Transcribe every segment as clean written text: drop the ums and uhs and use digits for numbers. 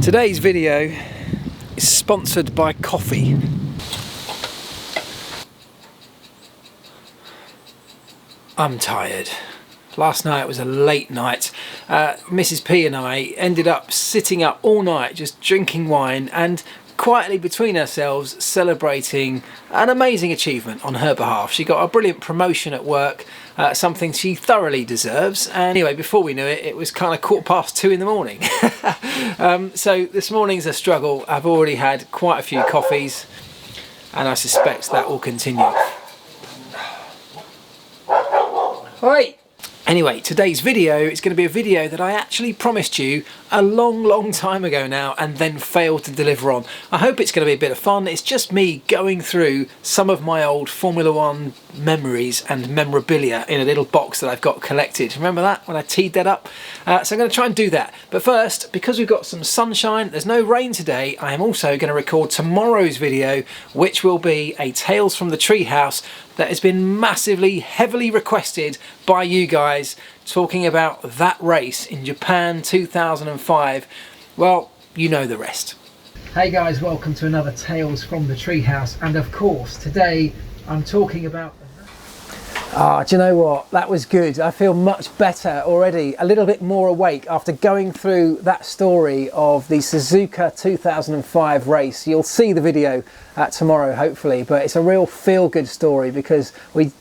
Today's video is sponsored by coffee. I'm tired. Last night was a late night. Mrs. P and I ended up sitting up all night just drinking wine and quietly between ourselves celebrating an amazing achievement on her behalf. She got a brilliant promotion at work, something she thoroughly deserves. And anyway, before we knew it, it was kind of 2:15 in the morning. So this morning's a struggle. I've already had quite a few coffees and I suspect that will continue. Oi! Anyway, today's video is going to be a video that I actually promised you a long time ago now and then failed to deliver on. I hope it's going to be a bit of fun. It's just me going through some of my old Formula One memories and memorabilia in a little box that I've got collected. Remember that when I teed that up? So I'm going to try and do that. But first, because we've got some sunshine, there's no rain today, I am also going to record tomorrow's video, which will be a Tales from the Treehouse that has been massively, heavily requested by you guys, talking about that race in Japan 2005. Well, you know the rest. Hey guys, welcome to another Tales from the Treehouse, and of course today I'm talking about... do you know what? That was good. I feel much better already, a little bit more awake after going through that story of the Suzuka 2005 race. You'll see the video tomorrow, hopefully, but it's a real feel-good story because we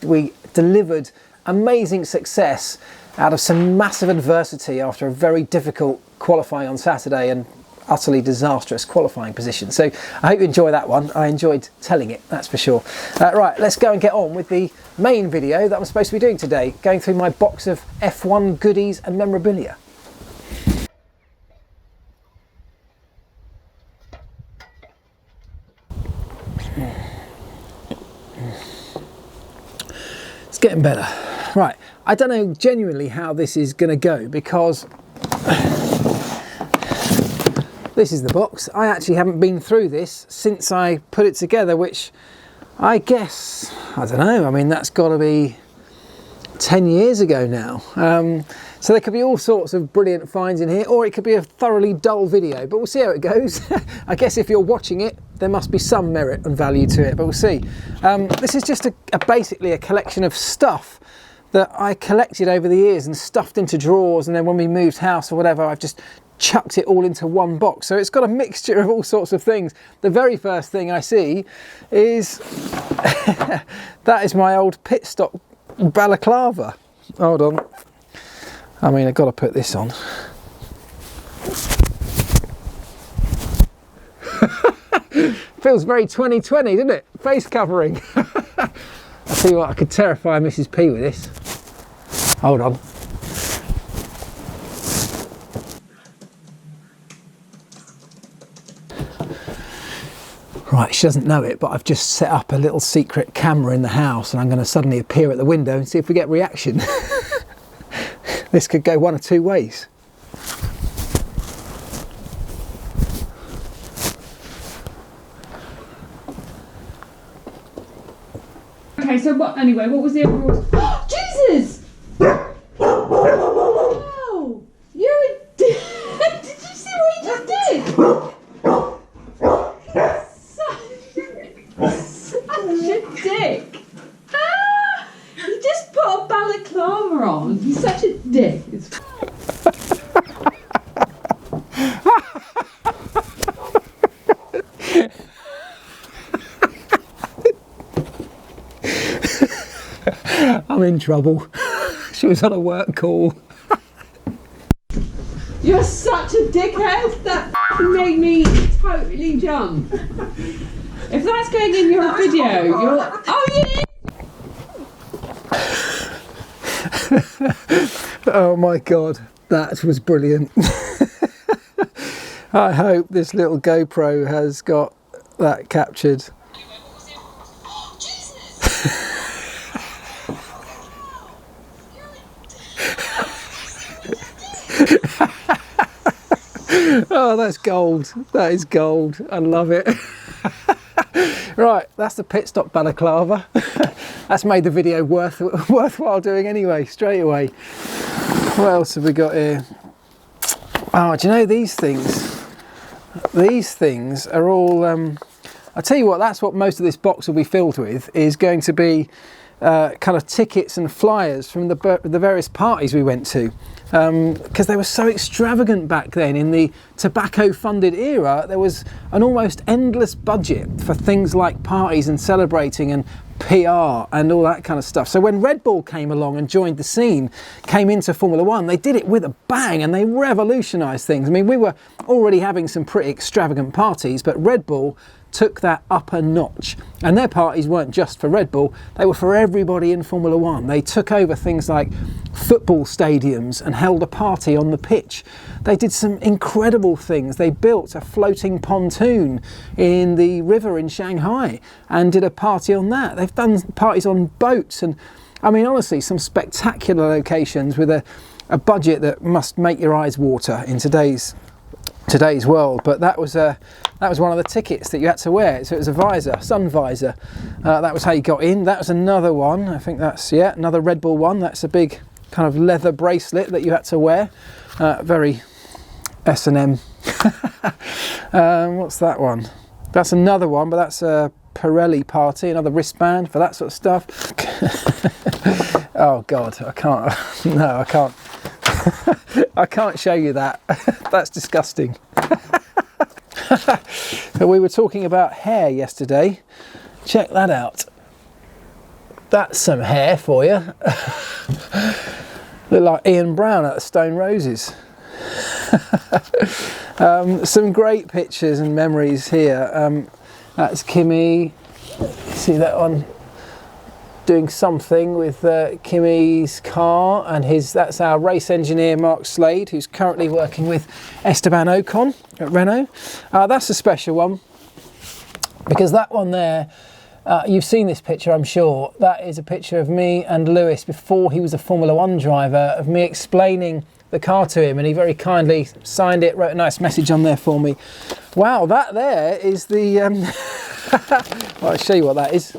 delivered amazing success out of some massive adversity after a very difficult qualifying on Saturday and utterly disastrous qualifying position. So I hope you enjoy that one. I enjoyed telling it, that's for sure. Right, let's go and get on with the main video that I'm supposed to be doing today, going through my box of F1 goodies and memorabilia. It's getting better. Right, I don't know genuinely how this is going to go because this is the box. I actually haven't been through this since I put it together, which I guess, I don't know, I mean that's got to be 10 years ago now. So there could be all sorts of brilliant finds in here, or it could be a thoroughly dull video, but we'll see how it goes. I guess if you're watching it, there must be some merit and value to it, but we'll see. This is just basically a collection of stuff that I collected over the years and stuffed into drawers, and then when we moved house or whatever, I've just chucked it all into one box. So it's got a mixture of all sorts of things. The very first thing I see is that is my old Pitstop balaclava. Hold on. I mean, I've got to put this on. Feels very 2020, doesn't it? Face covering. I'll tell you what, I could terrify Mrs. P with this. Hold on. Right, she doesn't know it, but I've just set up a little secret camera in the house and I'm going to suddenly appear at the window and see if we get reaction. This could go one of two ways. Okay, so what, anyway, what was the overall... Oh, Jesus! Wow! You're a dick! Did you see what he just did? Such a dick! Ah! He just put a balaclava on. He's such a dick. I'm in trouble. She was on a work call. You're such a dickhead. That made me totally jump. If that's going in your video, you're... Oh, yeah! Oh my God, that was brilliant. I hope this little GoPro has got that captured. Oh, that's gold. That is gold. I love it. Right, that's the Pitstop balaclava. That's made the video worthwhile doing anyway, straight away. What else have we got here? Oh, do you know these things? these things are all, I'll tell you what, that's what most of this box will be filled with, is going to be kind of tickets and flyers from the various parties we went to. Because they were so extravagant back then. In the tobacco funded era, there was an almost endless budget for things like parties and celebrating and PR and all that kind of stuff. So when Red Bull came along and joined the scene, came into Formula One, they did it with a bang and they revolutionised things. I mean, we were already having some pretty extravagant parties, but Red Bull took that up a notch, and their parties weren't just for Red Bull, they were for everybody in Formula One. They took over things like football stadiums and held a party on the pitch. They did some incredible things. They built a floating pontoon in the river in Shanghai and did a party on that. They've done parties on boats, and I mean, honestly, some spectacular locations with a budget that must make your eyes water in today's world. But that was one of the tickets that you had to wear. So it was a visor, sun visor. That was how you got in. That was another one. I think that's, yeah, another Red Bull one. That's a big kind of leather bracelet that you had to wear. Very S&M. What's that one? That's another one, but that's a Pirelli party, another wristband for that sort of stuff. Oh God, I can't. No, I can't. I can't show you that. That's disgusting. We were talking about hair yesterday. Check that out. That's some hair for you. Look like Ian Brown at the Stone Roses. Some great pictures and memories here. That's Kimmy. See that one? Doing something with Kimmy's car, and that's our race engineer Marc Slade, who's currently working with Esteban Ocon at Renault. That's a special one because that one there, you've seen this picture, I'm sure. That is a picture of me and Lewis before he was a Formula One driver, of me explaining the car to him, and he very kindly signed it, wrote a nice message on there for me. Wow, that there is the well, I'll show you what that is.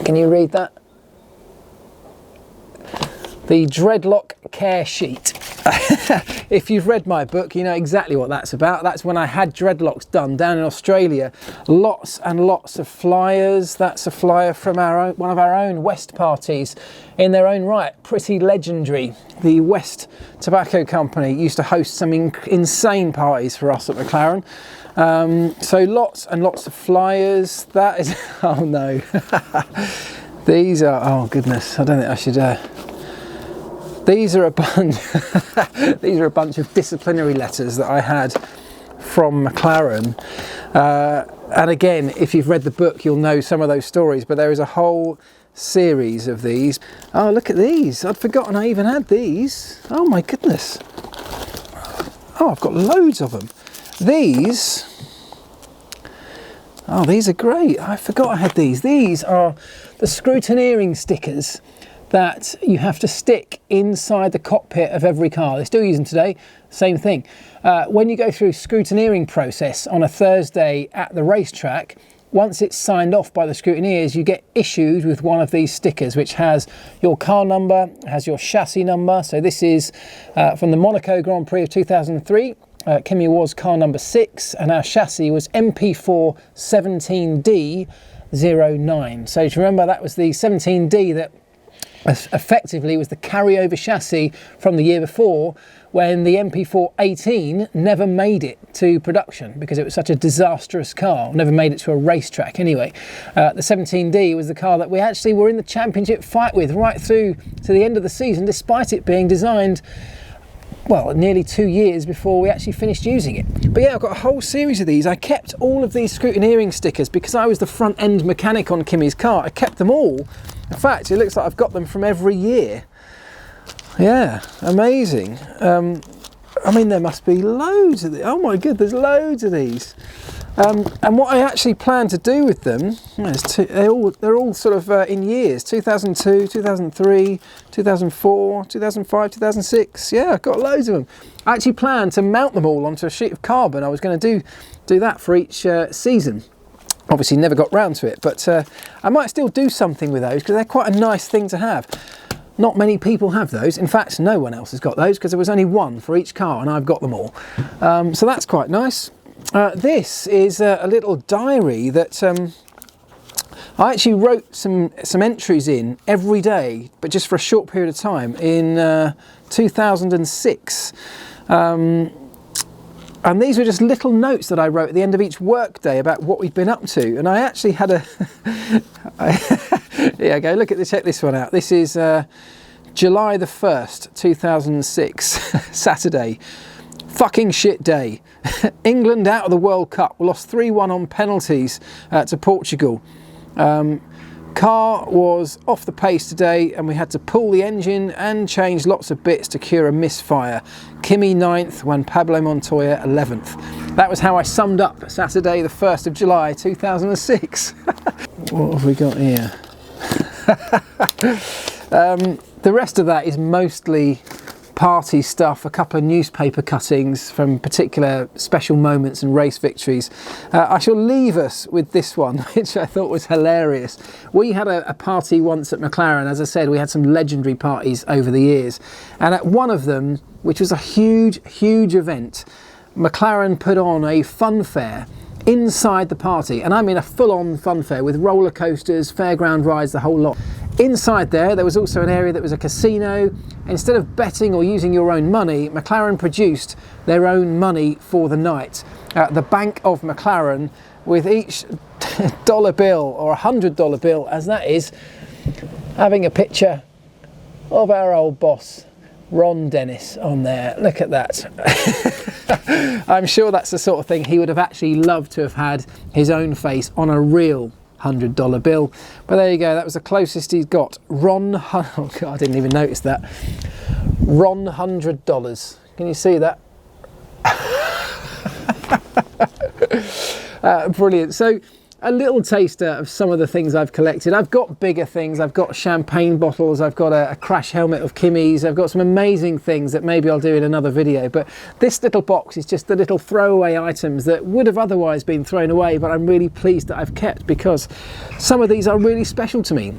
Can you read that? The dreadlock care sheet. If you've read my book, you know exactly what that's about. That's when I had dreadlocks done down in Australia. Lots and lots of flyers. That's a flyer from one of our own West parties in their own right. Pretty legendary. The West Tobacco Company used to host some insane parties for us at McLaren. So lots and lots of flyers. That is, oh no. These are, oh goodness, I don't think I should, these are a bunch, these are a bunch of disciplinary letters that I had from McLaren. And again, if you've read the book, you'll know some of those stories, but there is a whole series of these. Oh, look at these. I'd forgotten I even had these. Oh my goodness. Oh, I've got loads of them. These, oh, these are great. I forgot I had these. These are the Scrutineering stickers that you have to stick inside the cockpit of every car. They still use them today, same thing. When you go through scrutineering process on a Thursday at the racetrack, once it's signed off by the scrutineers, you get issued with one of these stickers, which has your car number, has your chassis number. So this is from the Monaco Grand Prix of 2003. Kimi was car number 6, and our chassis was MP4 17D09. So to remember, that was the 17D that effectively was the carryover chassis from the year before, when the MP4 18 never made it to production because it was such a disastrous car, never made it to a racetrack anyway. The 17D was the car that we actually were in the championship fight with right through to the end of the season, despite it being designed, well, nearly 2 years before we actually finished using it. But yeah, I've got a whole series of these. I kept all of these Scrutineering stickers because I was the front end mechanic on Kimmy's car. I kept them all. In fact, it looks like I've got them from every year. Yeah, amazing. I mean, there must be loads of these. Oh my god, there's loads of these. And what I actually plan to do with them, they're all sort of in years, 2002, 2003, 2004, 2005, 2006. Yeah, I've got loads of them. I actually plan to mount them all onto a sheet of carbon. I was going to do that for each season. Obviously never got round to it, but I might still do something with those because they're quite a nice thing to have. Not many people have those. In fact, no one else has got those because there was only one for each car and I've got them all. So that's quite nice. This is a little diary that I actually wrote some entries in every day, but just for a short period of time in 2006. And these were just little notes that I wrote at the end of each work day about what we'd been up to. And I actually had a... Here I go, look at this, check this one out. This is July the 1st, 2006, Saturday. Fucking shit day. England out of the World Cup. We lost 3-1 on penalties to Portugal. Car was off the pace today and we had to pull the engine and change lots of bits to cure a misfire. Kimi 9th, when Pablo Montoya 11th. That was how I summed up Saturday the 1st of July 2006. What have we got here? The rest of that is mostly party stuff, a couple of newspaper cuttings from particular special moments and race victories. I shall leave us with this one, which I thought was hilarious. We had a party once at McLaren. As I said, we had some legendary parties over the years, and at one of them, which was a huge event, McLaren put on a fun fair inside the party, and I mean a full-on fun fair with roller coasters, fairground rides, the whole lot. Inside there was also an area that was a casino. Instead of betting or using your own money, McLaren produced their own money for the night. The Bank of McLaren, with each dollar bill or $100 bill, as that is, having a picture of our old boss, Ron Dennis, on there. Look at that. I'm sure that's the sort of thing he would have actually loved to have had his own face on a real $100 bill. But there you go, that was the closest he's got. Ron, oh God, I didn't even notice that. Ron $100. Can you see that? Brilliant. So a little taster of some of the things I've collected. I've got bigger things. I've got champagne bottles. I've got a crash helmet of Kimi's. I've got some amazing things that maybe I'll do in another video. But this little box is just the little throwaway items that would have otherwise been thrown away, but I'm really pleased that I've kept because some of these are really special to me.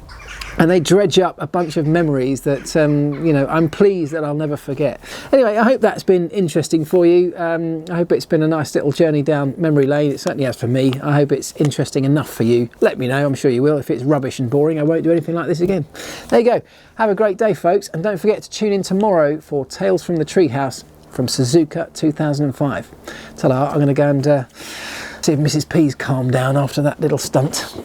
And they dredge up a bunch of memories that, you know, I'm pleased that I'll never forget. Anyway, I hope that's been interesting for you. I hope it's been a nice little journey down memory lane. It certainly has for me. I hope it's interesting enough for you. Let me know, I'm sure you will. If it's rubbish and boring, I won't do anything like this again. There you go. Have a great day, folks. And don't forget to tune in tomorrow for Tales from the Treehouse from Suzuka 2005. Ta-da, I'm going to go and see if Mrs. P's calmed down after that little stunt.